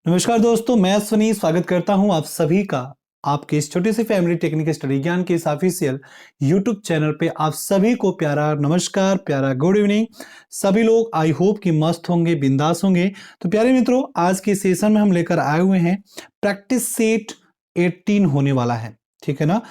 नमस्कार दोस्तों, मैं अश्विनी स्वागत करता हूं आप सभी का आपके इस छोटे से फैमिली टेक्निक स्टडी ज्ञान के इस ऑफिशियल यूट्यूब चैनल पे। आप सभी को प्यारा नमस्कार, प्यारा गुड इवनिंग। सभी लोग आई होप कि मस्त होंगे, बिंदास होंगे। तो प्यारे मित्रों, आज के सेशन में हम लेकर आए हुए हैं प्रैक्टिस सेट 18 होने वाला है। ठीक है ना,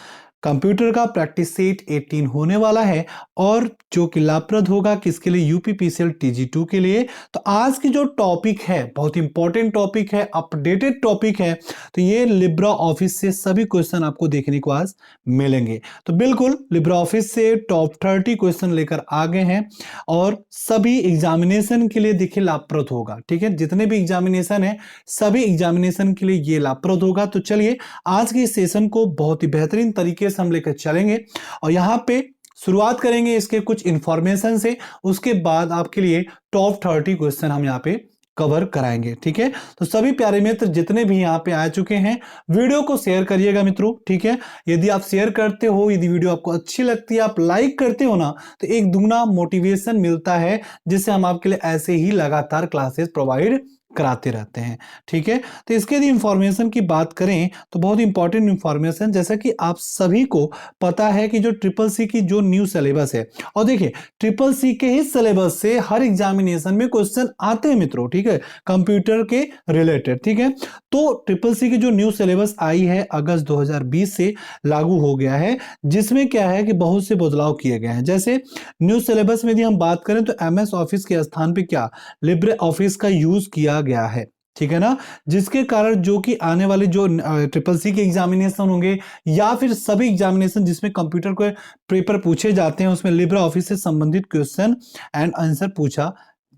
कंप्यूटर का प्रैक्टिस सेट 18 होने वाला है और जो कि लाभप्रद होगा किसके लिए, यूपीपीसीएल TG2 के लिए। तो आज की जो टॉपिक है बहुत इंपॉर्टेंट टॉपिक है, अपडेटेड टॉपिक है। तो ये लिब्रा ऑफिस से सभी क्वेश्चन आपको देखने को आज मिलेंगे। तो बिल्कुल लिब्रा ऑफिस से टॉप 30 क्वेश्चन लेकर आ गए हैं और सभी एग्जामिनेशन के लिए देखिए लाभप्रद होगा। ठीक है, जितने भी एग्जामिनेशन है सभी एग्जामिनेशन के लिए ये लाभप्रद होगा। तो चलिए आज के इस सेशन को बहुत ही बेहतरीन तरीके से हम लेकर चलेंगे और यहाँ पे शुरुआत करेंगे इसके कुछ इंफॉर्मेशन से। उसके बाद आपके लिए टॉप 30 क्वेश्चन हम यहाँ पे कवर कराएंगे। ठीक है, तो सभी प्यारे मित्र जितने भी यहाँ पे आ चुके हैं, वीडियो को शेयर करिएगा मित्रों। ठीक है, यदि आप शेयर करते हो, यदि वीडियो आपको अच्छी लगती है, आप लाइक करते हो ना, तो एक दुगना मोटिवेशन मिलता है, जिससे हम आपके लिए ऐसे ही लगातार क्लासेस प्रोवाइड कराते रहते हैं। ठीक है, तो इसके यदि इंफॉर्मेशन की बात करें तो बहुत इंपॉर्टेंट इंफॉर्मेशन, जैसा कि आप सभी को पता है कि जो ट्रिपल सी की जो न्यू सिलेबस है, और देखिए ट्रिपल सी के ही सिलेबस से हर एग्जामिनेशन में क्वेश्चन आते हैं मित्रों। ठीक है, कंप्यूटर के रिलेटेड। ठीक है, तो ट्रिपल सी की जो न्यू सिलेबस आई है अगस्त 2020 से लागू हो गया है, जिसमें क्या है कि बहुत से बदलाव किए गए हैं। जैसे न्यू सिलेबस में यदि हम बात करें तो MS ऑफिस के स्थान पे क्या लिब्रे ऑफिस का यूज किया गया है। ठीक है ना, जिसके कारण जो कि आने वाले जो ट्रिपल सी के एग्जामिनेशन होंगे या फिर सभी एग्जामिनेशन जिसमें कंप्यूटर के पेपर पूछे जाते हैं, उसमें लिब्रे ऑफिस से संबंधित क्वेश्चन एंड आंसर पूछा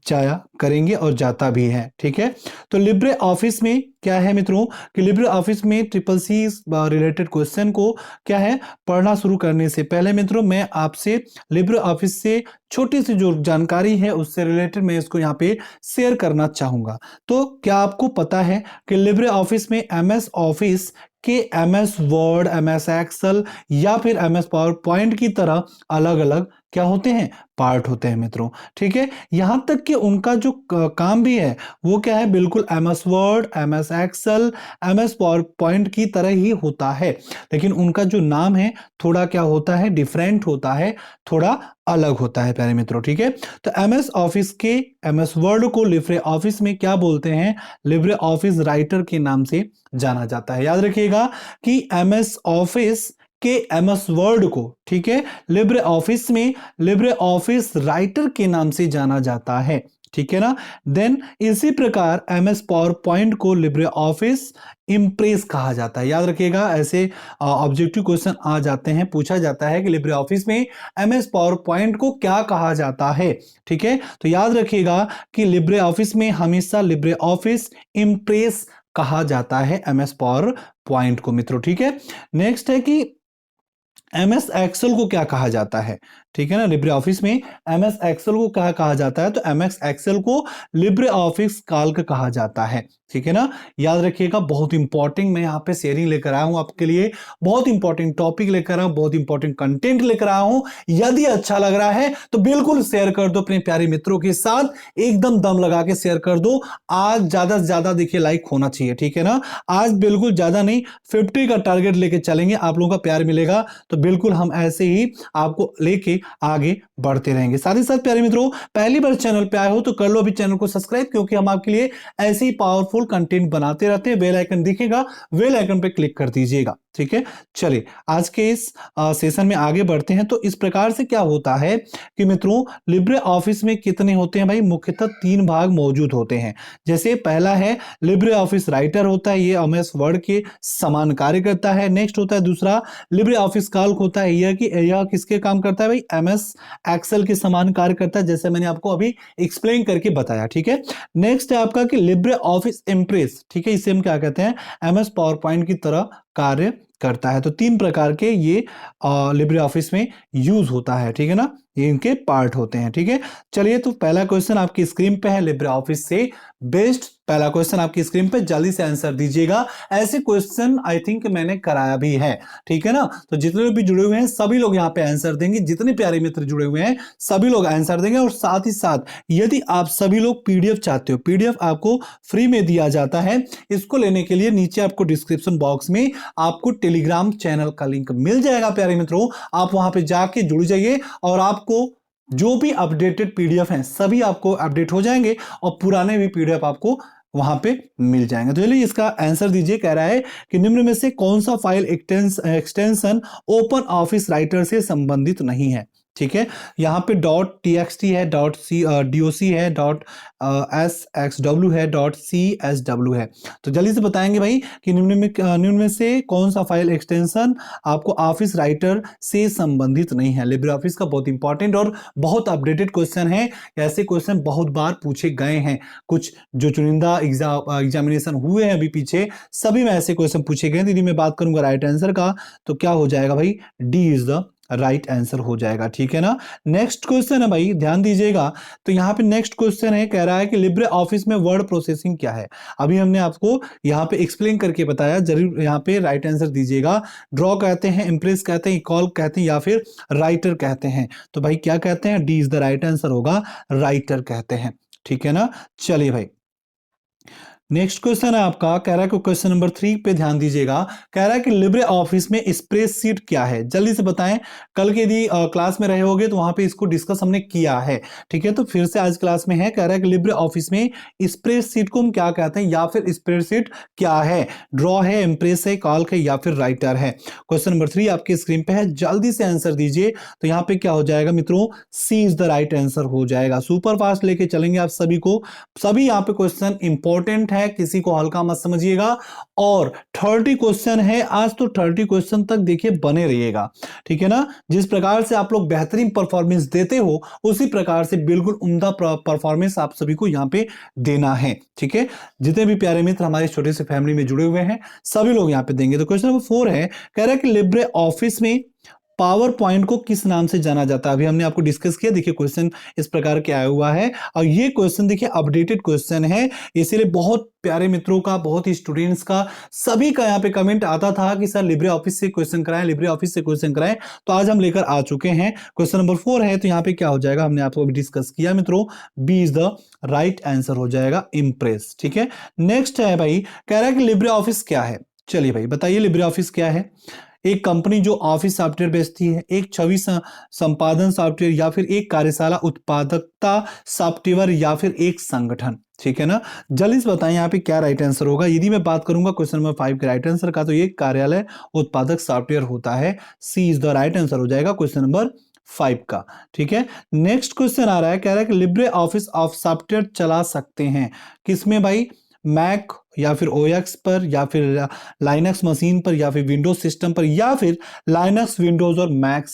जाया करेंगे और जाता भी है। ठीक है, तो लिब्रे ऑफिस में क्या है मित्रों कि लिब्रे ऑफिस में ट्रिपल सी रिलेटेड क्वेश्चन को क्या है पढ़ना शुरू करने से पहले मित्रों मैं आपसे लिब्रे ऑफिस से छोटी सी जो जानकारी है उससे रिलेटेड मैं इसको यहाँ पे शेयर करना चाहूंगा। तो क्या आपको पता है कि लिब्रे ऑफिस में MS ऑफिस के MS वर्ड, MS एक्सेल या फिर MS पावर पॉइंट की तरह अलग अलग क्या होते हैं, पार्ट होते हैं मित्रों। ठीक है, यहां तक कि उनका जो काम भी है वो क्या है, बिल्कुल MS Word, MS Excel, MS PowerPoint की तरह ही होता है, लेकिन उनका जो नाम है थोड़ा क्या होता है, डिफरेंट होता है, थोड़ा अलग होता है प्यारे मित्रों। ठीक है, तो MS ऑफिस के MS वर्ड को लिब्रे ऑफिस में क्या बोलते हैं, लिब्रे ऑफिस राइटर के नाम से जाना जाता है। याद रखिएगा कि MS ऑफिस के MS वर्ड को, ठीक है, लिब्रे ऑफिस में लिब्रे ऑफिस राइटर के नाम से जाना जाता है। ठीक है ना, देन इसी प्रकार MS पावर पॉइंट को लिब्रे ऑफिस इंप्रेस कहा जाता है। याद रखिएगा, ऐसे ऑब्जेक्टिव क्वेश्चन आ जाते हैं, पूछा जाता है कि लिब्रे ऑफिस में MS पावर पॉइंट को क्या कहा जाता है। ठीक है, तो याद रखिएगा कि लिब्रे ऑफिस में हमेशा लिब्रे ऑफिस इंप्रेस कहा जाता है MS पावर पॉइंट को मित्रों। ठीक है, नेक्स्ट है कि MS एक्सेल को क्या कहा जाता है। ठीक है ना, लिब्रे ऑफिस में MS एक्सेल को क्या कहा जाता है, तो MS एक्सेल को लिब्रे ऑफिस कैल्क कहा जाता है। ठीक है ना, याद रखिएगा, बहुत इंपॉर्टेंट मैं यहाँ पे शेयरिंग लेकर आया हूँ आपके लिए, बहुत इंपॉर्टेंट टॉपिक लेकर आया हूँ, बहुत इंपॉर्टेंट कंटेंट लेकर आया हूँ। यदि अच्छा लग रहा है तो बिल्कुल शेयर कर दो अपने प्यारे मित्रों के साथ, एकदम दम लगा के शेयर कर दो। आज ज्यादा से ज्यादा देखिए लाइक होना चाहिए। ठीक है ना, आज बिल्कुल ज्यादा नहीं, 50 का टारगेट लेके चलेंगे, आप लोगों का प्यार मिलेगा तो बिल्कुल हम ऐसे ही आपको लेके आगे बढ़ते रहेंगे। साथ ही साथ प्यारे मित्रों, पहली बार चैनल पे आए हो तो कर लो अभी चैनल को सब्सक्राइब, क्योंकि हम आपके लिए ऐसे ही पावरफुल कंटेंट बनाते रहते हैं। बेल आइकन दिखेगा, बेल आइकन पे क्लिक कर दीजिएगा। ठीक है, चलिए आज के इस सेशन में आगे बढ़ते हैं। तो इस प्रकार से क्या होता है कि मित्रों लिब्रे ऑफिस में कितने होते हैं भाई, मुख्यतः 3 भाग मौजूद होते हैं। जैसे पहला है लिब्रे ऑफिस राइटर होता है, ये MS वर्ड के समान कार्य करता है। नेक्स्ट होता है दूसरा लिब्रे ऑफिस कैल्क होता है, यह किसके काम करता है भाई, MS एक्सेल के समान कार्य करता है, जैसे मैंने आपको अभी एक्सप्लेन करके बताया। ठीक है, नेक्स्ट है आपका कि लिब्रे ऑफिस इंप्रेस, ठीक है, इसे हम क्या कहते हैं, MS पावर पॉइंट की तरह कार्य करता है। तो 3 प्रकार के ये लिब्रे ऑफिस में यूज होता है। ठीक है ना, ये इनके पार्ट होते हैं। ठीक है, चलिए तो पहला क्वेश्चन आपकी स्क्रीन पे है लिब्रे ऑफिस से बेस्ड। पहला क्वेश्चन आपकी स्क्रीन पे, जल्दी से आंसर दीजिएगा। ऐसे क्वेश्चन आई थिंक मैंने कराया भी है। ठीक है ना, तो जितने लोग भी जुड़े हुए हैं सभी लोग यहाँ पे आंसर देंगे, जितने प्यारे मित्र जुड़े हुए हैं सभी लोग आंसर देंगे। और साथ ही साथ यदि आप सभी लोग पीडीएफ चाहते हो, पीडीएफ आपको फ्री में दिया जाता है। इसको लेने के लिए नीचे आपको डिस्क्रिप्शन बॉक्स में आपको टेलीग्राम चैनल का लिंक मिल जाएगा प्यारे मित्रों, आप वहां पे जाके जुड़ जाइए और आपको जो भी अपडेटेड पीडीएफ हैं सभी आपको अपडेट हो जाएंगे और पुराने भी पीडीएफ आपको वहां पे मिल जाएंगे। तो चलिए इसका आंसर दीजिए। कह रहा है कि निम्न में से कौन सा file extension open office writer से संबंधित नहीं है। ठीक है, यहाँ पे .txt है, .doc है, .sxw है, .csw है। तो जल्दी से बताएंगे भाई कि निम्न में से कौन सा फाइल एक्सटेंशन आपको ऑफिस राइटर से संबंधित नहीं है। लिब्रे ऑफिस का बहुत इंपॉर्टेंट और बहुत अपडेटेड क्वेश्चन है। ऐसे क्वेश्चन बहुत बार पूछे गए हैं, कुछ जो चुनिंदा एग्जामिनेशन हुए हैं अभी पीछे, सभी में ऐसे क्वेश्चन पूछे गए। दीदी मैं बात करूंगा राइट आंसर का, तो क्या हो जाएगा भाई, D is the right answer हो जाएगा। ठीक है ना, नेक्स्ट क्वेश्चन है भाई, ध्यान दीजिएगा। तो यहाँ पे नेक्स्ट क्वेश्चन है, कह रहा है कि लिब्रे ऑफिस में वर्ड प्रोसेसिंग क्या है। अभी हमने आपको यहाँ पे एक्सप्लेन करके बताया, जरूर यहाँ पे राइट आंसर दीजिएगा। ड्रॉ कहते हैं, इंप्रेस कहते हैं, कॉल कहते हैं या फिर राइटर कहते हैं। तो भाई क्या कहते हैं, D is the right answer होगा, राइटर कहते हैं। ठीक है ना, चलिए भाई नेक्स्ट क्वेश्चन है आपका, कह रहा है कि क्वेश्चन नंबर 3 पे ध्यान दीजिएगा। कह रहा है कि लिब्रे ऑफिस में स्प्रेडशीट क्या है, जल्दी से बताएं। कल के यदि क्लास में रहे होगे तो वहां पे इसको डिस्कस हमने किया है। ठीक है, तो फिर से आज क्लास में है। कह रहा है कि लिब्रे ऑफिस में स्प्रेडशीट को हम क्या कहते हैं या फिर स्प्रेडशीट क्या है। ड्रॉ है, इंप्रेस है, कॉल्क है या फिर राइटर है। क्वेश्चन नंबर 3 आपकी स्क्रीन पे है, जल्दी से आंसर दीजिए। तो यहाँ पे क्या हो जाएगा मित्रों, सी इज द राइट आंसर हो जाएगा। सुपर फास्ट लेके चलेंगे आप सभी को, सभी यहाँ पे क्वेश्चन इंपॉर्टेंट है, किसी को हल्का मत समझिएगा। और 30 क्वेश्चन है आज, तो 30 क्वेश्चन तक देखिए बने रहिएगा। ठीक है ना, जिस प्रकार से आप लोग बेहतरीन परफॉर्मेंस देते हो उसी प्रकार से बिल्कुल उम्दा परफॉर्मेंस आप सभी को यहां पे देना है। ठीक है, जितने भी प्यारे मित्र हमारे छोटे से फैमिली में जुड़े हुए हैं सभी लोग यहां पे देंगे। तो क्वेश्चन नंबर 4 है, कह रहा है कि लिब्रे ऑफिस में पावर पॉइंट को किस नाम से जाना जाता है। अभी हमने आपको डिस्कस किया, देखिए क्वेश्चन इस प्रकार के आया हुआ है और ये क्वेश्चन देखिए अपडेटेड क्वेश्चन है, इसीलिए बहुत प्यारे मित्रों का, बहुत ही स्टूडेंट्स का, सभी का यहाँ पे कमेंट आता था कि सर लिब्रे ऑफिस से क्वेश्चन कराएं, लिब्रे ऑफिस से क्वेश्चन कराएं। तो आज हम लेकर आ चुके हैं। क्वेश्चन नंबर 4 है, तो यहाँ पे क्या हो जाएगा, हमने आपको अभी डिस्कस किया मित्रों, B is the right answer हो जाएगा, इंप्रेस। ठीक है, नेक्स्ट है भाई, कह रहा है कि लिब्रे ऑफिस क्या है। चलिए भाई बताइए लिब्रे ऑफिस क्या है। एक कंपनी जो ऑफिस सॉफ्टवेयर बेचती है, एक छवि संपादन सॉफ्टवेयर या फिर एक कार्यशाला उत्पादकता सॉफ्टवेयर या फिर एक संगठन। ठीक है ना, जल्दी से बताएं यहाँ पे क्या राइट आंसर होगा। यदि मैं बात करूंगा क्वेश्चन नंबर 5 के राइट आंसर का, तो ये कार्यालय उत्पादक सॉफ्टवेयर होता है, C is the right answer हो जाएगा क्वेश्चन नंबर 5 का। ठीक है, नेक्स्ट क्वेश्चन आ रहा है, कह रहा है कि लिब्रे ऑफिस ऑफ सॉफ्टवेयर चला सकते हैं किसमें भाई, मैक या फिर ओएक्स पर या फिर लाइनक्स मशीन पर या फिर विंडोज सिस्टम पर या फिर लाइनक्स विंडोज और मैक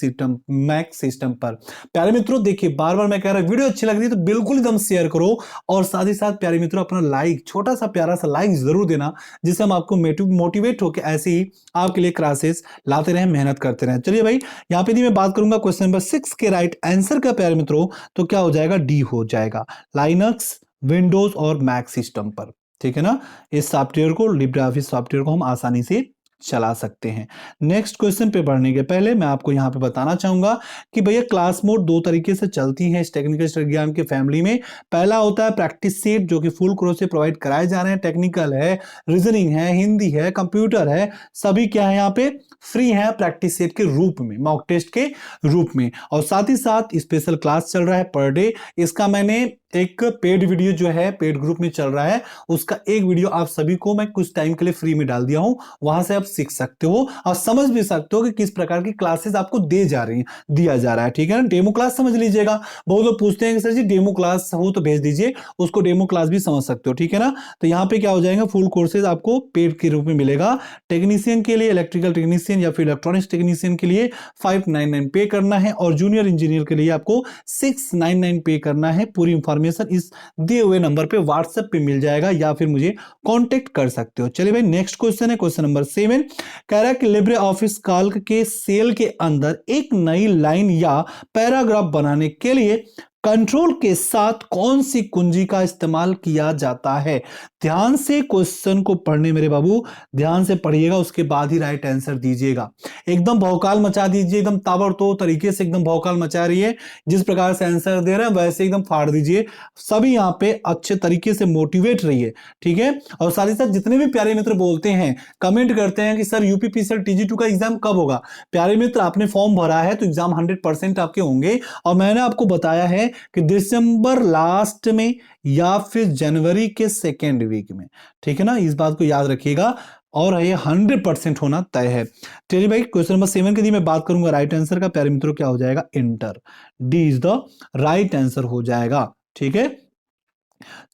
सिस्टम पर। प्यारे मित्रों देखिए, बार बार मैं कह रहा हूं, वीडियो अच्छी लग रही है तो बिल्कुल एकदम शेयर करो और साथ ही साथ प्यारे मित्रों अपना लाइक, छोटा सा प्यारा सा लाइक जरूर देना, जिससे हम आपको मोटिवेट होकर ऐसे ही आपके लिए क्लासेस लाते रहे, मेहनत करते रहे। चलिए भाई यहाँ पे मैं बात करूंगा क्वेश्चन नंबर 6 के राइट आंसर का प्यारे मित्रों, तो क्या हो जाएगा, डी हो जाएगा, लाइनक्स विंडोज और मैक सिस्टम पर। ठीक है ना, इस सॉफ्टवेयर को, लिब्रे ऑफिस सॉफ्टवेयर को हम आसानी से चला सकते हैं। नेक्स्ट क्वेश्चन पे बढ़ने के पहले मैं आपको यहां पे बताना चाहूंगा कि भैया क्लास मोड दो तरीके से चलती है इस टेक्निकल स्टडी ज्ञान के फैमिली में। पहला होता है प्रैक्टिस सेट, जो कि फुल कोर्स से प्रोवाइड कराए जा रहे हैं। टेक्निकल है, रीजनिंग है, हिंदी है, कंप्यूटर है, सभी क्या है यहाँ पे फ्री है प्रैक्टिस सेट के रूप में, मॉक टेस्ट के रूप में। और साथ ही साथ स्पेशल क्लास चल रहा है पर डे। इसका मैंने एक पेड वीडियो जो है पेड ग्रुप में चल रहा है, उसका एक वीडियो आप सभी को मैं कुछ टाइम के लिए फ्री में डाल दिया हूं, वहां से आप सीख सकते हो और समझ भी सकते हो कि किस प्रकार की क्लासेस आपको दिया जा रहा है। ठीक है ना, डेमो क्लास समझ लीजिएगा। बहुत लोग पूछते हैं कि सर जी डेमो क्लास हो तो भेज दीजिए, उसको डेमो क्लास भी समझ सकते हो। ठीक है ना, तो यहाँ पे क्या हो जाएगा, फुल कोर्सेज आपको पेड के रूप में मिलेगा। टेक्नीशियन के लिए, इलेक्ट्रिकल टेक्नीशियन या फिर इलेक्ट्रॉनिक्स टेक्नीशियन के लिए 599 पे करना है और जूनियर इंजीनियर के लिए आपको 699 पे करना है। पूरी इंफॉर्मेशन इंफॉर्मेशन इस दिए हुए नंबर पे व्हाट्सएप पे मिल जाएगा या फिर मुझे कांटेक्ट कर सकते हो। चलिए भाई नेक्स्ट क्वेश्चन है, क्वेश्चन नंबर 7। कह रहा है कि लिब्रे ऑफिस कैल्क के सेल के अंदर एक नई लाइन या पैराग्राफ बनाने के लिए कंट्रोल के साथ कौन सी कुंजी का इस्तेमाल किया जाता है। ध्यान से क्वेश्चन को पढ़ने मेरे बाबू, ध्यान से पढ़िएगा, उसके बाद ही राइट आंसर दीजिएगा। एकदम भौकाल मचा दीजिए, एकदम ताबड़तोड़ तरीके से एकदम भौकाल मचा रही है, जिस प्रकार से आंसर दे रहे हैं वैसे एकदम फाड़ दीजिए। सभी यहाँ पे अच्छे तरीके से मोटिवेट रहिए, ठीक है। और साथ ही साथ जितने भी प्यारे मित्र बोलते हैं, कमेंट करते हैं कि सर यूपीपीसीएल TG2 का एग्जाम कब होगा, प्यारे मित्र आपने फॉर्म भरा है तो एग्जाम 100% आपके होंगे। और मैंने आपको बताया है कि दिसंबर लास्ट में या फिर जनवरी के सेकेंड वीक में, ठीक है ना, इस बात को याद रखिएगा। और ये 100% होना तय है। चलिए भाई क्वेश्चन नंबर 7 के लिए मैं बात करूंगा राइट आंसर का, प्यारे मित्रों क्या हो जाएगा, inter. D is the right answer हो जाएगा, ठीक है।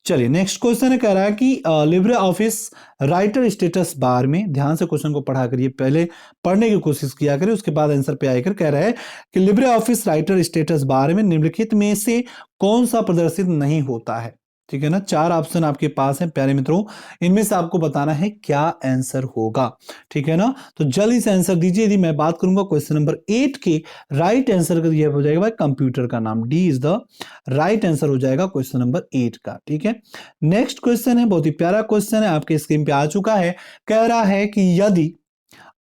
चलिए नेक्स्ट क्वेश्चन है, कह रहा है कि Libre office writer status bar में, ध्यान से क्वेश्चन को पढ़ा करिए, पहले पढ़ने की कोशिश किया करिए उसके बाद आंसर पे आकर। कह रहा है कि Libre office writer status bar में निम्नलिखित में से कौन सा प्रदर्शित नहीं होता है, ठीक है ना। 4 ऑप्शन आपके पास हैं प्यारे मित्रों, इनमें से आपको बताना है क्या आंसर होगा, ठीक है ना। तो जल्दी से आंसर दीजिए। यदि मैं बात करूंगा क्वेश्चन नंबर 8 के राइट आंसर का, यह हो जाएगा भाई कंप्यूटर का नाम। D is the right answer हो जाएगा क्वेश्चन नंबर 8 का, ठीक है। नेक्स्ट क्वेश्चन है, बहुत ही प्यारा क्वेश्चन है, आपके स्क्रीन पे आ चुका है। कह रहा है कि यदि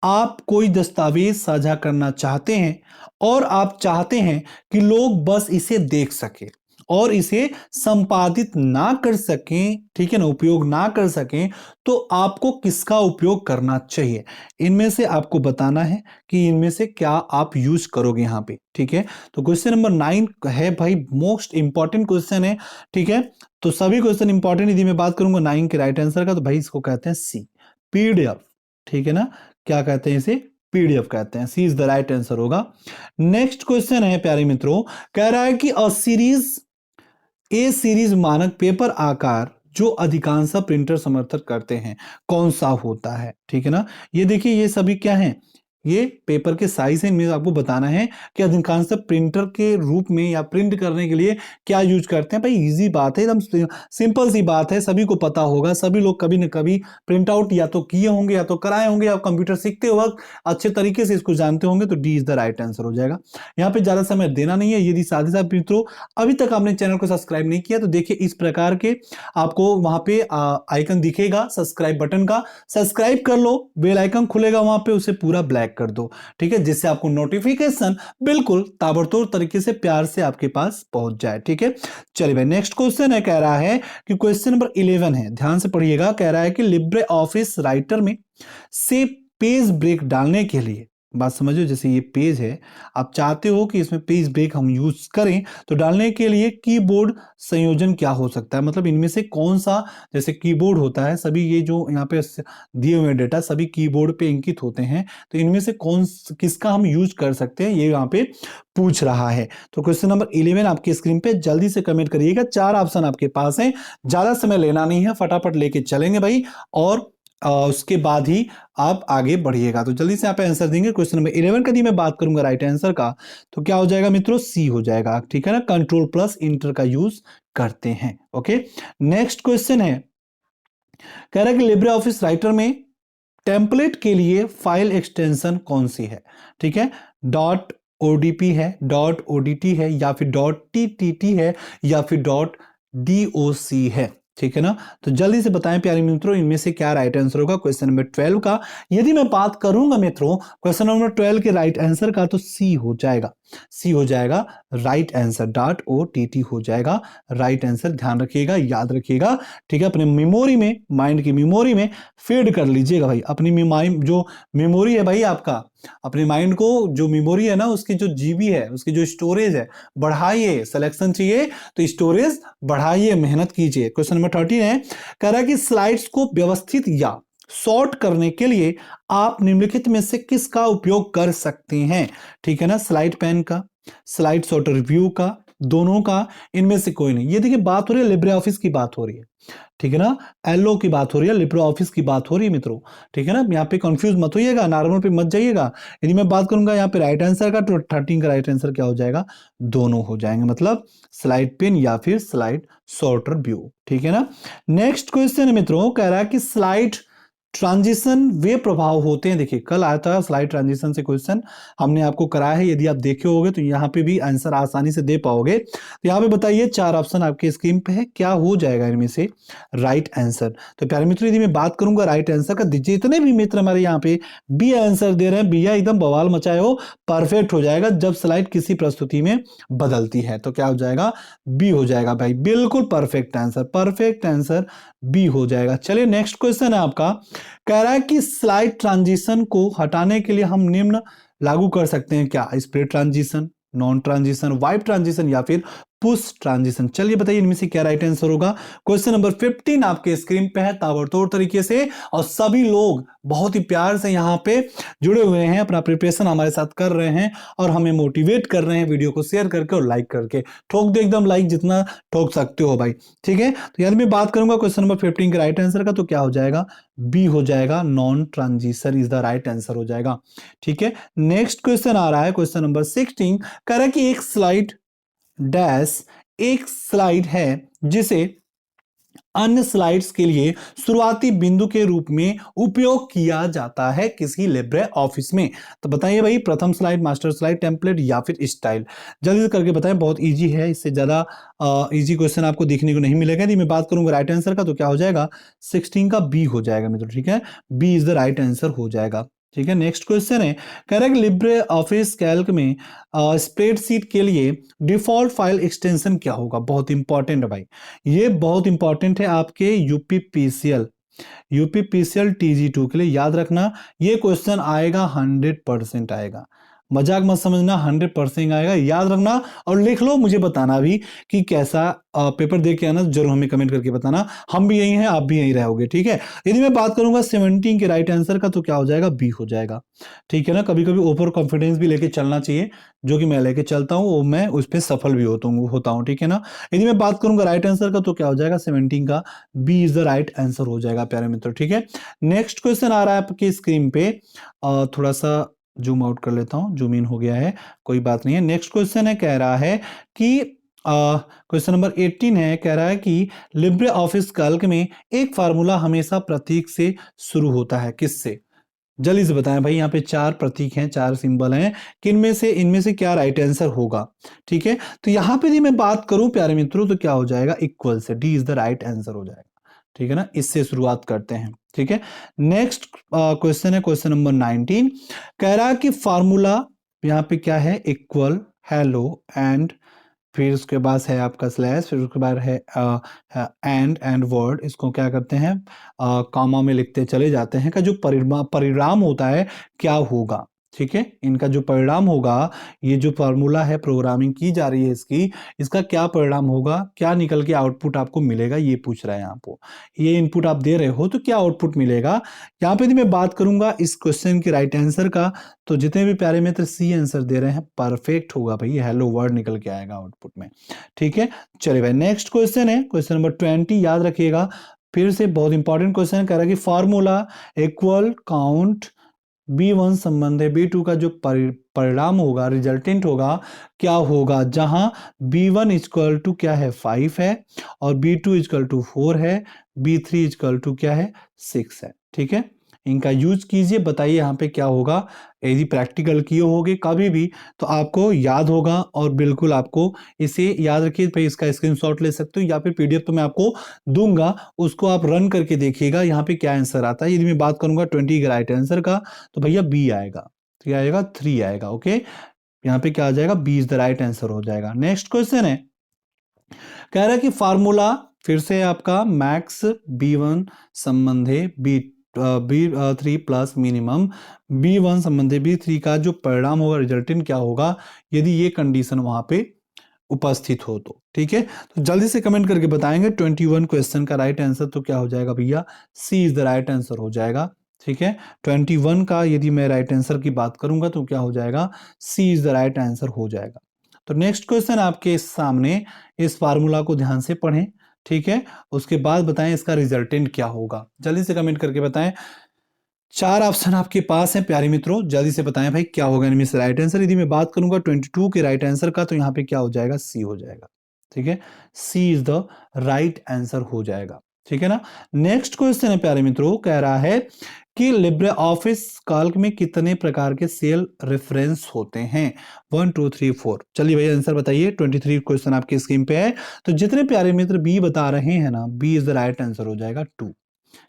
आप कोई दस्तावेज साझा करना चाहते हैं और आप चाहते हैं कि लोग बस इसे देख सके और इसे संपादित ना कर सकें, ठीक है ना, उपयोग ना कर सकें, तो आपको किसका उपयोग करना चाहिए। इनमें से आपको बताना है कि इनमें से क्या आप यूज करोगे यहां पे, ठीक है। तो क्वेश्चन नंबर 9 है भाई, मोस्ट इंपॉर्टेंट क्वेश्चन है, ठीक है। तो सभी क्वेश्चन इंपॉर्टेंट, यदि मैं बात करूंगा 9 के राइट आंसर का, तो भाई इसको कहते हैं सी, PDF, ठीक है ना। क्या कहते हैं इसे, PDF कहते हैं। सी इज द राइट आंसर होगा। नेक्स्ट क्वेश्चन है प्यारे मित्रों, कह रहा है कि ए सीरीज मानक पेपर आकार जो अधिकांश प्रिंटर समर्थन करते हैं कौन सा होता है, ठीक है ना। ये देखिए ये सभी क्या हैं, ये पेपर के साइज है, इनमें आपको बताना है कि अधिकांश प्रिंटर के रूप में या प्रिंट करने के लिए क्या यूज करते हैं। भाई इजी बात है, एकदम सिंपल सी बात है, सभी को पता होगा, सभी लोग कभी न कभी प्रिंट आउट या तो किए होंगे या तो कराए होंगे, या कंप्यूटर सीखते वक्त अच्छे तरीके से इसको जानते होंगे। तो D is the right answer हो जाएगा। यहाँ पे ज्यादा समय देना नहीं है। यदि साथ ही साथ मित्रों अभी तक आपने चैनल को सब्सक्राइब नहीं किया तो देखिए इस प्रकार के आपको वहां पे आइकन दिखेगा सब्सक्राइब बटन का, सब्सक्राइब कर लो, बेल आइकन खुलेगा वहां पे, उसे पूरा ब्लैक कर दो, ठीक है, जिससे आपको नोटिफिकेशन बिल्कुल ताबड़तोड़ तरीके से प्यार से आपके पास पहुंच जाए, ठीक है। चलिए भाई नेक्स्ट क्वेश्चन है, कह रहा है कि क्वेश्चन नंबर 11 है, ध्यान से पढ़िएगा। कह रहा है कि लिब्रे ऑफिस राइटर में से पेज ब्रेक डालने के लिए, बात समझो, जैसे ये पेज है, आप चाहते हो कि इसमें पेज ब्रेक हम यूज करें, तो डालने के लिए कीबोर्ड संयोजन क्या हो सकता है, मतलब इनमें से कौन सा, जैसे कीबोर्ड होता है, सभी ये जो यहाँ पे दिए हुए डेटा सभी कीबोर्ड पे अंकित होते हैं, तो इनमें से किसका हम यूज कर सकते हैं, ये यहाँ पे पूछ रहा है। तो क्वेश्चन नंबर 11 आपकी स्क्रीन पे, जल्दी से कमेंट करिएगा। 4 ऑप्शन आपके पास है, ज्यादा समय लेना नहीं है, फटाफट लेके चलेंगे भाई, और उसके बाद ही आप आगे बढ़िएगा। तो जल्दी से आप आंसर देंगे। क्वेश्चन नंबर 11 का यदि मैं बात करूंगा राइट आंसर का, तो क्या हो जाएगा मित्रों, सी हो जाएगा, ठीक है ना। कंट्रोल प्लस इंटर का यूज करते हैं, ओके। नेक्स्ट क्वेश्चन है, कह रहा है कि लिब्रे ऑफिस राइटर में टेम्पलेट के लिए फाइल एक्सटेंशन कौन सी है, ठीक है। .odp है, .odt है, या फिर .ttt है, या फिर .doc है, ठीक है ना। तो जल्दी से बताएं प्यारे मित्रों इनमें से क्या राइट आंसर होगा क्वेश्चन नंबर 12 का। यदि मैं बात करूंगा मित्रों क्वेश्चन नंबर 12 के राइट आंसर का, तो सी हो जाएगा, सी हो जाएगा राइट आंसर, .ott हो जाएगा राइट आंसर। ध्यान रखिएगा, याद रखिएगा, ठीक है। अपने मेमोरी में, माइंड की मेमोरी में फीड कर लीजिएगा भाई, अपनी जो मेमोरी है भाई आपका, अपने माइंड को जो मेमोरी है ना, उसकी जो जीबी है, उसकी जो स्टोरेज है, बढ़ाइए। सिलेक्शन चाहिए तो स्टोरेज बढ़ाइए, मेहनत कीजिए। क्वेश्चन नंबर 13 है, कह रहा है कि स्लाइड्स को व्यवस्थित या सॉर्ट करने के लिए आप निम्नलिखित में से किसका उपयोग कर सकते हैं, ठीक है ना। स्लाइड पैन का, स्लाइड सॉर्टर व्यू का, दोनों का, इनमें से कोई नहीं। ये देखिए बात हो रही है लिब्रे ऑफिस की, बात हो रही है, ठीक है ना। एलओ की बात हो रही है, लिब्रे ऑफिस की बात हो रही है मित्रों, ठीक है ना। यहाँ पे कंफ्यूज मत होइएगा, नॉर्मल पे मत जाइएगा। यदि मैं बात करूंगा यहाँ पे राइट आंसर का, तो 13 का राइट आंसर क्या हो जाएगा, दोनों हो जाएंगे, मतलब स्लाइड पेन या फिर स्लाइड सॉर्टर व्यू, ठीक है ना। नेक्स्ट क्वेश्चन है मित्रों, कह रहा है कि स्लाइड ट्रांजिशन वे प्रभाव होते हैं। देखिए कल आया था स्लाइड ट्रांजिशन से क्वेश्चन, हमने आपको कराया है, यदि आप देखे होगे तो यहाँ पे भी आंसर आसानी से दे पाओगे। तो यहाँ पे बताइए, 4 ऑप्शन आपके स्क्रीन पे है, क्या हो जाएगा इनमें से राइट आंसर। तो प्यारे मित्रों, यदि मैं बात करूंगा राइट आंसर का, जितने भी मित्र हमारे यहाँ पे बी आंसर दे रहे हैं, भैया एकदम बवाल मचाए हो, परफेक्ट हो जाएगा जब स्लाइड किसी प्रस्तुति में बदलती है। तो क्या हो जाएगा, बी हो जाएगा भाई, बिल्कुल perfect answer, perfect answer B हो जाएगा। चलिए नेक्स्ट क्वेश्चन है आपका, कह रहा है कि स्लाइड ट्रांजिशन को हटाने के लिए हम निम्न लागू कर सकते हैं क्या, split transition, non transition, wipe transition या फिर पुश ट्रांजिशन। चलिए बताइए इनमें से क्या राइट आंसर होगा। क्वेश्चन नंबर 15 आपके स्क्रीन पे है ताबड़तोड़ तरीके से, और सभी लोग बहुत ही प्यार से यहाँ पे जुड़े हुए हैं, अपना प्रिपरेशन हमारे साथ कर रहे हैं और हमें मोटिवेट कर रहे हैं वीडियो को शेयर करके और लाइक करके। ठोक दो एकदम लाइक, जितना ठोक सकते हो भाई, ठीक है। तो यदि मैं बात करूंगा क्वेश्चन नंबर 15 के राइट आंसर का, तो क्या हो जाएगा, बी हो जाएगा, non transition is the right answer हो जाएगा, ठीक है। नेक्स्ट क्वेश्चन आ रहा है, क्वेश्चन नंबर 16, कह रहा है कि एक स्लाइड डैश एक स्लाइड है जिसे अन्य स्लाइड्स के लिए शुरुआती बिंदु के रूप में उपयोग किया जाता है किसी लिब्रे ऑफिस में। तो बताइए भाई, प्रथम स्लाइड, मास्टर स्लाइड, टेम्पलेट या फिर स्टाइल, जल्दी से करके बताएं, बहुत इजी है, इससे ज्यादा इजी क्वेश्चन आपको देखने को नहीं मिलेगा। यदि मैं बात करूंगा राइट आंसर का, तो क्या हो जाएगा, 16 का बी हो जाएगा मित्रों, ठीक है, B is the right answer हो जाएगा, ठीक है। नेक्स्ट क्वेश्चन है, कह रहा है कि लिब्रे ऑफिस कैल्क में स्प्रेडशीट के लिए डिफॉल्ट फाइल एक्सटेंशन क्या होगा। बहुत इंपॉर्टेंट है भाई, ये बहुत इंपॉर्टेंट है आपके यूपीपीसीएल टीजी2 के लिए, याद रखना ये क्वेश्चन आएगा, 100% आएगा, मजाक मत समझना, 100% आएगा, याद रखना और लिख लो, मुझे बताना भी कि कैसा पेपर दे के आना, जरूर हमें कमेंट करके बताना, हम भी यही हैं, आप भी यहीं रहोगे, ठीक है। यदि मैं बात करूंगा 17 के राइट आंसर का, तो क्या हो जाएगा, बी हो जाएगा, ठीक है ना। कभी कभी ओवर कॉन्फिडेंस भी लेके चलना चाहिए, जो कि मैं लेके चलता हूँ, वो मैं उस पर सफल भी होता हूँ, ठीक है ना। यदि मैं बात करूंगा राइट आंसर का, तो क्या हो जाएगा, 17 का B is the right answer हो जाएगा प्यारे मित्रों, ठीक है। नेक्स्ट क्वेश्चन आ रहा है आपकी स्क्रीन पे, थोड़ा सा जूम आउट कर लेता हूं, जूम इन हो गया है, कोई बात नहीं है। नेक्स्ट क्वेश्चन है, कह रहा है कि क्वेश्चन नंबर 18 है, कह रहा है कि लिब्रे ऑफिस कैल्क में एक फार्मूला हमेशा प्रतीक से शुरू होता है, किससे, जल्दी से बताएं भाई। यहाँ पे 4 प्रतीक हैं, 4 सिंबल हैं, किनमें से इनमें से क्या राइट आंसर होगा, ठीक है। तो यहाँ पे यदि मैं बात करूं प्यारे मित्रों, तो क्या हो जाएगा, इक्वल से, D is the right answer हो जाएगा, ठीक है ना। इससे शुरुआत करते हैं, ठीक है। नेक्स्ट क्वेश्चन है, क्वेश्चन नंबर 19, कह रहा है कि फार्मूला, यहाँ पे क्या है, इक्वल, हेलो, एंड, फिर उसके बाद है आपका स्लैश, फिर उसके बाद है एंड वर्ड, इसको क्या करते हैं, कॉमा में लिखते चले जाते हैं, का जो परिणाम होता है क्या होगा, ठीक है। इनका जो परिणाम होगा, ये जो फॉर्मूला है, प्रोग्रामिंग की जा रही है इसकी, इसका क्या परिणाम होगा, क्या निकल के आउटपुट आपको मिलेगा, ये पूछ रहा है आपको। ये इनपुट आप दे रहे हो तो क्या आउटपुट मिलेगा। यहाँ पे यदि मैं बात करूंगा इस क्वेश्चन के राइट आंसर का, तो जितने भी प्यारे मित्र सी आंसर दे रहे हैं, परफेक्ट होगा भाई, हेलो वर्ड निकल के आएगा आउटपुट में, ठीक है। चलिए भाई, नेक्स्ट क्वेश्चन है, क्वेश्चन नंबर 20, याद रखिएगा, फिर से बहुत इंपॉर्टेंट क्वेश्चन कह रहा है कि फॉर्मूला इक्वल काउंट B1 संबंध है B2 का जो परिणाम होगा, रिजल्टेंट होगा, क्या होगा, जहां B1 इक्वल टू क्या है, 5 है, और B2 इक्वल टू 4 है, B3 इक्वल टू क्या है, 6 है, ठीक है। इनका यूज कीजिए, बताइए यहाँ पे क्या होगा। यदि प्रैक्टिकल किए होगे कभी भी, तो आपको याद होगा, और बिल्कुल आपको इसे याद रखिए भाई, इसका स्क्रीनशॉट ले सकते हो, या फिर पीडीएफ तो मैं आपको दूंगा, उसको आप रन करके देखिएगा यहाँ पे क्या आंसर आता है। यदि मैं बात करूंगा 20 के राइट आंसर का, तो भैया बी आएगा, क्या आएगा, 3 आएगा, ओके। यहाँ पे क्या आ जाएगा, B is the right answer हो जाएगा। नेक्स्ट क्वेश्चन है, कह रहा है कि फार्मूला, फिर से आपका max B1 संबंधे B3 plus minimum B1 संबंधे B3 का जो परिणाम होगा, रिजल्टेंट क्या होगा, यदि ये कंडीशन वहां पे उपस्थित हो तो, ठीक है। तो जल्दी से कमेंट करके बताएंगे 21 क्वेश्चन का राइट आंसर, तो क्या हो जाएगा भैया, सी इज द राइट आंसर हो जाएगा, ठीक है। 21 का यदि मैं राइट आंसर की बात करूंगा, तो क्या हो जाएगा, सी इज द राइट आंसर हो जाएगा। तो नेक्स्ट क्वेश्चन आपके सामने, इस फार्मूला को ध्यान से पढ़ें, ठीक है, उसके बाद बताएं इसका रिजल्टेंट क्या होगा, जल्दी से कमेंट करके बताएं। 4 ऑप्शन आपके पास हैं प्यारे मित्रों, जल्दी से बताएं भाई क्या होगा इनमें से राइट आंसर। यदि मैं बात करूंगा 22 के राइट आंसर का, तो यहाँ पे क्या हो जाएगा, सी हो जाएगा। ठीक है, C is the right answer हो जाएगा। ठीक है ना। नेक्स्ट क्वेश्चन है प्यारे मित्रों, कह रहा है कि लिब्रे ऑफिस कैल्क में कितने प्रकार के सेल रेफरेंस होते हैं। 1 2 3 4, चलिए भाई आंसर बताइए। 23 क्वेश्चन आपकी स्क्रीन पे है, तो जितने प्यारे मित्र बी बता रहे हैं ना, B is the right answer हो जाएगा 2।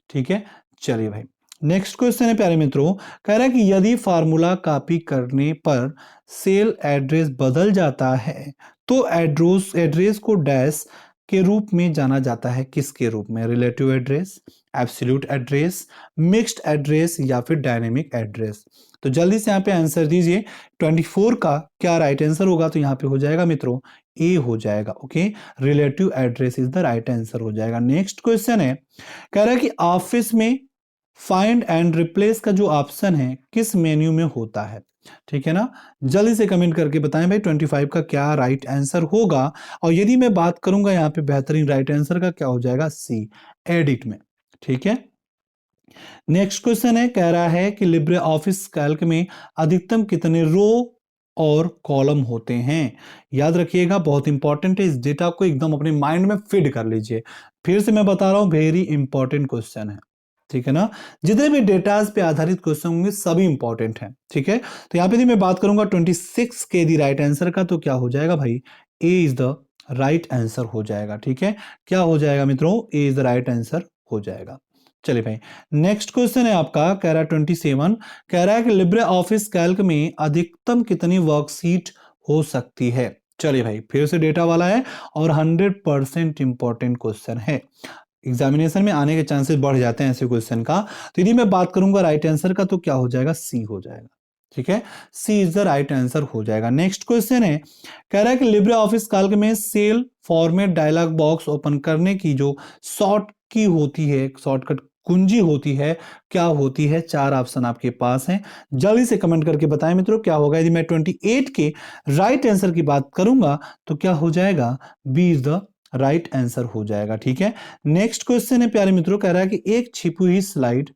ठीक है, चलिए भाई नेक्स्ट क्वेश्चन है प्यारे मित्रों, कह रहा है कि यदि फार्मूला कॉपी करने पर सेल एड्रेस बदल जाता है तो एड्रेस को डैश के रूप में जाना जाता है, किसके रूप में, relative address, absolute address, mixed address या फिर डायनेमिक एड्रेस। तो जल्दी से यहाँ पे आंसर दीजिए। 24 का क्या राइट आंसर होगा, तो यहाँ पे हो जाएगा मित्रों ए हो जाएगा। Okay, relative address is the right answer हो जाएगा। नेक्स्ट क्वेश्चन है, कह रहा है कि ऑफिस में फाइंड एंड रिप्लेस का जो ऑप्शन है किस मेन्यू में होता है। ठीक है ना, जल्दी से कमेंट करके बताएं भाई 25 का क्या राइट आंसर होगा। और यदि मैं बात करूंगा यहाँ पे बेहतरीन राइट आंसर का, क्या हो जाएगा, सी, एडिट में। ठीक है, नेक्स्ट क्वेश्चन है, कह रहा है कि लिब्रे ऑफिस कैल्क में अधिकतम कितने रो और कॉलम होते हैं। याद रखिएगा, बहुत इंपॉर्टेंट है, इस डेटा को एकदम अपने माइंड में फीड कर लीजिए। फिर से मैं बता रहा हूं, वेरी इंपॉर्टेंट क्वेश्चन है। ठीक है ना, जितने भी डेटाज पे आधारित क्वेश्चन होंगे सभी इंपॉर्टेंट हैं। ठीक है, तो यहां पे यदि मैं बात करूंगा 26 के दी राइट आंसर का, तो क्या हो जाएगा भाई, ए इज द राइट आंसर हो जाएगा। ठीक है, क्या हो जाएगा मित्रों, ए इज द राइट आंसर हो जाएगा। चलिए भाई नेक्स्ट क्वेश्चन है आपका, कह रहा है 27, कह रहा है कि लिब्रे ऑफिस कैल्क में अधिकतम कितनी वर्कशीट हो सकती है। चलिए भाई फिर से डेटा वाला है और 100% इंपॉर्टेंट क्वेश्चन है, एग्जामिनेशन में आने के चांसेस बढ़ जाते हैं ऐसे क्वेश्चन का। तो यदि मैं बात करूंगा राइट आंसर का, तो क्या हो जाएगा, सी हो जाएगा। ठीक है, C is the right answer हो जाएगा। नेक्स्ट क्वेश्चन है, कह रहा है कि लिब्रे ऑफिस कैल्क में cell format dialog box open करने की जो शॉर्ट की होती है, शॉर्टकट कुंजी होती है, क्या होती है। 4 ऑप्शन आपके पास हैं, जल्दी से कमेंट करके बताएं मित्रों क्या होगा। यदि मैं 28 के राइट आंसर की बात करूंगा, तो क्या हो जाएगा, B is the right answer हो जाएगा। ठीक है, नेक्स्ट क्वेश्चन है प्यारे मित्रों, कह रहा है कि एक छिपी हुई स्लाइड,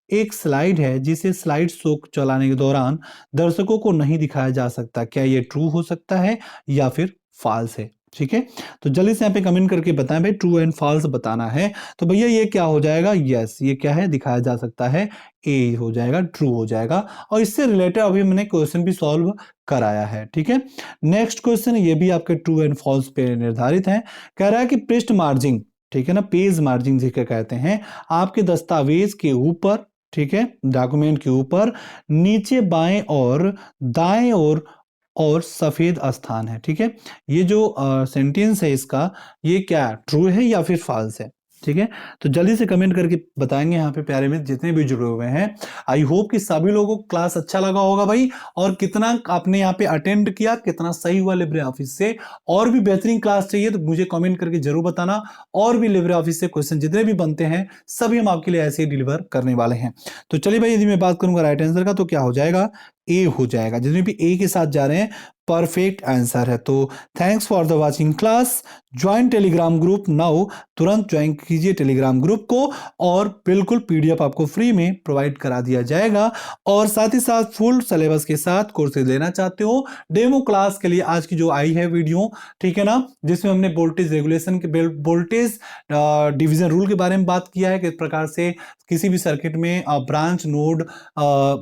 एक स्लाइड है जिसे स्लाइड शो चलाने के दौरान दर्शकों को नहीं दिखाया जा सकता, क्या ये ट्रू हो सकता है या फिर फॉल्स है। ठीक है, तो जल्दी से यहाँ पे कमेंट करके बताएं भाई, ट्रू एंड फॉल्स बताना है। तो भैया ये क्या हो जाएगा, यस, ये क्या है, दिखाया जा सकता है, ए हो जाएगा, ट्रू हो जाएगा। और इससे रिलेटेड अभी मैंने क्वेश्चन भी सॉल्व कराया है। ठीक है, नेक्स्ट क्वेश्चन ये भी आपके ट्रू एंड फॉल्स पे निर्धारित है। कह रहा है कि पृष्ठ मार्जिन, ठीक है ना, पेज मार्जिन जिसे कहते हैं, आपके दस्तावेज के ऊपर, ठीक है, डॉक्यूमेंट के ऊपर नीचे बाएं और दाएं और सफेद स्थान है। ठीक है, ये जो सेंटेंस है इसका, ये क्या ट्रू है या फिर फॉल्स है। ठीक है, तो जल्दी से कमेंट करके बताएंगे यहाँ पे प्यारे मित्र जितने भी जुड़े हुए हैं। आई होप कि सभी लोगों को क्लास अच्छा लगा होगा भाई, और कितना आपने यहाँ पे अटेंड किया, कितना सही हुआ लिब्रे ऑफिस से। और भी बेहतरीन क्लास चाहिए तो मुझे कमेंट करके जरूर बताना, और भी लिब्रे ऑफिस से क्वेश्चन जितने भी बनते हैं सभी हम आपके लिए ऐसे ही डिलीवर करने वाले हैं। तो चलिए भाई, यदि मैं बात करूंगा राइट आंसर का, तो क्या हो जाएगा, ए हो जाएगा। जितने भी ए के साथ जा रहे हैं परफेक्ट आंसर है। तो thanks for the watching class, join Telegram group now, तुरंत ज्वाइन कीजिए टेलीग्राम ग्रुप को, और बिल्कुल पीडीएफ आपको फ्री में प्रोवाइड करा दिया जाएगा। और साथ ही साथ फुल सिलेबस के साथ कोर्सेज लेना चाहते हो, डेमो क्लास के लिए आज की जो आई है वीडियो, ठीक है ना, जिसमें हमने वोल्टेज रेगुलेशन के, वोल्टेज डिवीजन रूल के बारे में बात किया है, किस प्रकार से किसी भी सर्किट में ब्रांच नोड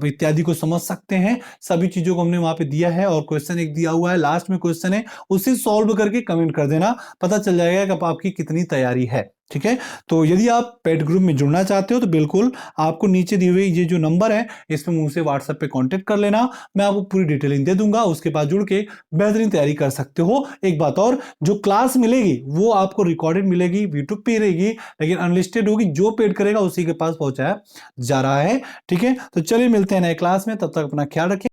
इत्यादि को समझ सकते हैं, सभी चीजों को हमने वहां पे दिया है। और क्वेश्चन एक दिया हुआ है, लास्ट में क्वेश्चन है, उसे सॉल्व करके कमेंट कर देना, पता चल जाएगा कि आपकी कितनी तैयारी है। ठीक है, तो यदि आप पेड ग्रुप में जुड़ना चाहते हो तो बिल्कुल आपको नीचे दिए हुए ये जो नंबर है इसमें मुझसे व्हाट्सएप पे कांटेक्ट कर लेना, मैं आपको पूरी डिटेलिंग दे दूंगा, उसके बाद जुड़ के बेहतरीन तैयारी कर सकते हो। एक बात और, जो क्लास मिलेगी वो आपको रिकॉर्डेड मिलेगी, यूट्यूब पे रहेगी, लेकिन अनलिस्टेड होगी, जो पेड करेगा उसी के पास पहुंचाया जा रहा है। ठीक है, तो चलिए मिलते हैं नए क्लास में, तब तक अपना ख्याल रखिए।